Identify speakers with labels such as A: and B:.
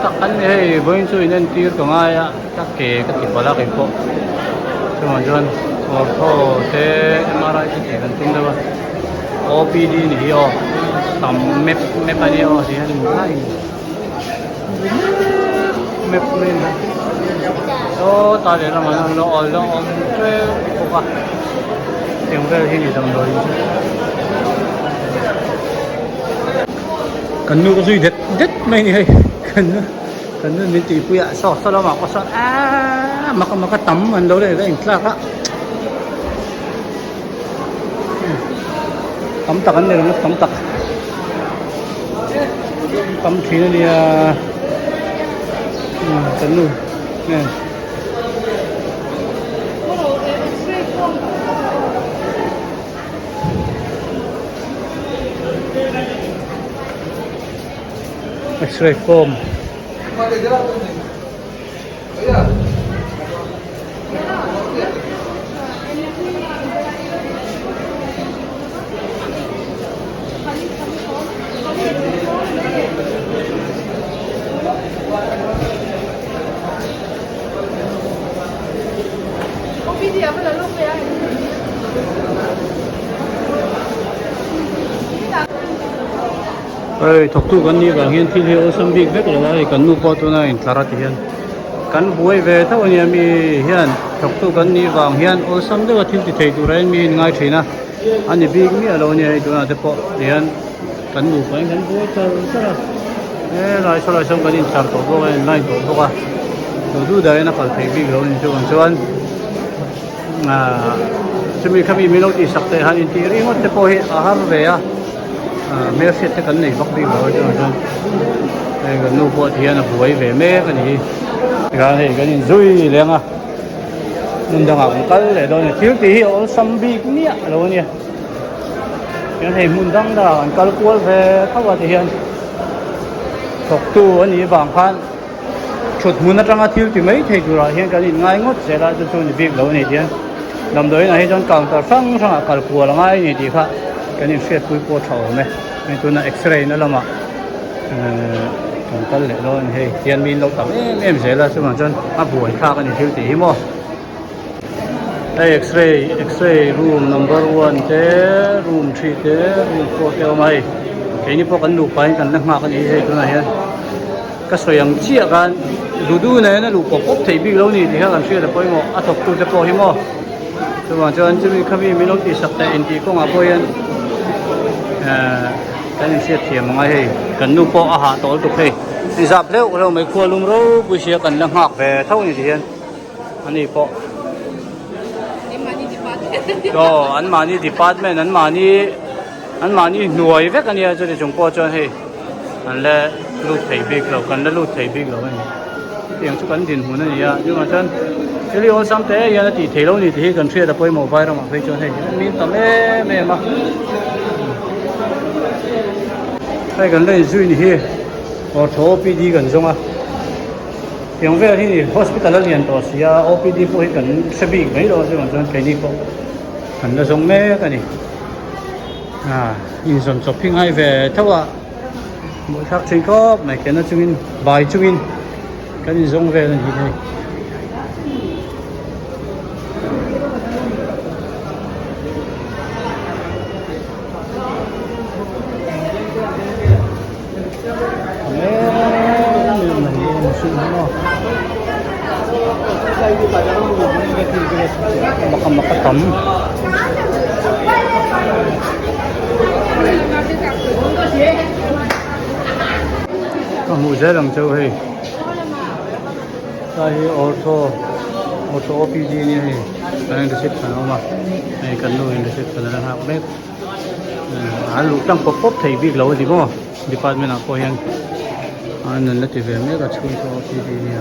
A: tak kan hey boin chu in tir ka nga ya tak ke ka ti pala ke po chuan chuan ortho te MRI te kan tin da ba OPD ni hi o tam mep ani o si han mai mep men so ta le la man lo ol lo om tre ko ka tiếng về thì đi đồng đội cần nu có duy nhất nhất mấy này cần nu mình chỉ bụi ạ sau đó mà có sao mà cái tắm mình đâu đây cái ảnh lạc á tắm tặc anh này nó tắm tặc tắm khí nó đi cần nu nè X-ray foam. Ơi, thọc tu gần như là hiện thi hiệu sâm big biết là cái cần nu po tu này là ra thì hiện cần buổi về thâu anh em hiện thọc tu gần như vàng hiện ô sâm đó thì thấy tu rồi mình ngay chuyện na anh em big mi ở đâu nhỉ tu nào thì po hiện cần nu phải cần buổi cho sao lại sau lại xong cái gì chặt tổ bộ cái này tổ bộ à tu đấy nó phải thấy big rồi nên cho anh chúng mình không mình nói thì sắp tới hành thì riêng thì po hiện ở hàng về à mấy cái cái này bắt đi rồi cho nên cái nụ bọt thì nó bùi về mấy cái này cái này dui liền à nên đang học cái để đâu này thiếu tí hiệu xăm bi cũng nhẹ rồi nè cái này muốn đăng đó cái cuốn về các bạn thì hiện học tu anh ấy vàng phan chuột muốn nó trang thiếu thì mấy thầy rồi hiện cái này ngay ngót sẽ là cho những việc đâu này chứ làm đấy này cho càng ta sang sang cái cuốn là ngay này thì phải cái này sẽ cuối cô thầu này nên tôi là X-ray nữa là mà còn tất lệ rồi thì tiền mình lâu tập em sẽ là số mà chân buổi khác cái này thiếu tí mà đây X-ray room number 1 thế room 3 thế room 4 theo mày cái này có cần đủ phải cần năng mặc cái gì thế này ha cái sợi yang chiaกันดูnày nó đủ có cốt thấy bị lâu này thì các bạn sẽ là coi mà thọc tu sẽ coi mà số mà chân chúng mình không bị mình nói thì sắp tới thì có ngã coi cái này sẽ thiểm ngay cần nu po à hạ tối tục thì dạp léo rồi mấy cua lum rô buổi chiều cần năng học về thâu như thế anh đi po rồi anh mà đi department anh mà đi nuôi vết anh đi cho để chúng po cho hay anh là lút thấy big rồi cần là lút thấy big rồi tiếng chút cần tiền huấn này nhưng mà chân cái liệu xong thế giờ thì thấy lâu thì cần thuê là quay màu vai rồi mà phải cho hay mình tầm em mà đây gần đây duy này ở chỗ OPD gần giống à tiếng về thì hospital là liền tổ sĩ OPD phụ hiện gần sẽ bị mấy rồi chứ còn cái này không gần là giống mấy cái này in dọn shopping hay về thâu à mỗi khác trên có mấy cái nó chung in bài chung in cái này giống về là gì đây baka makatam mũ dễ làm châu hay đây auto OPD này cái này xếp phần mà này cần nuôi này xếp phần là học bếp lũ tăng pop thấy việc lâu gì không department nào coi anh nên là thì về mấy cái chung cho OPD này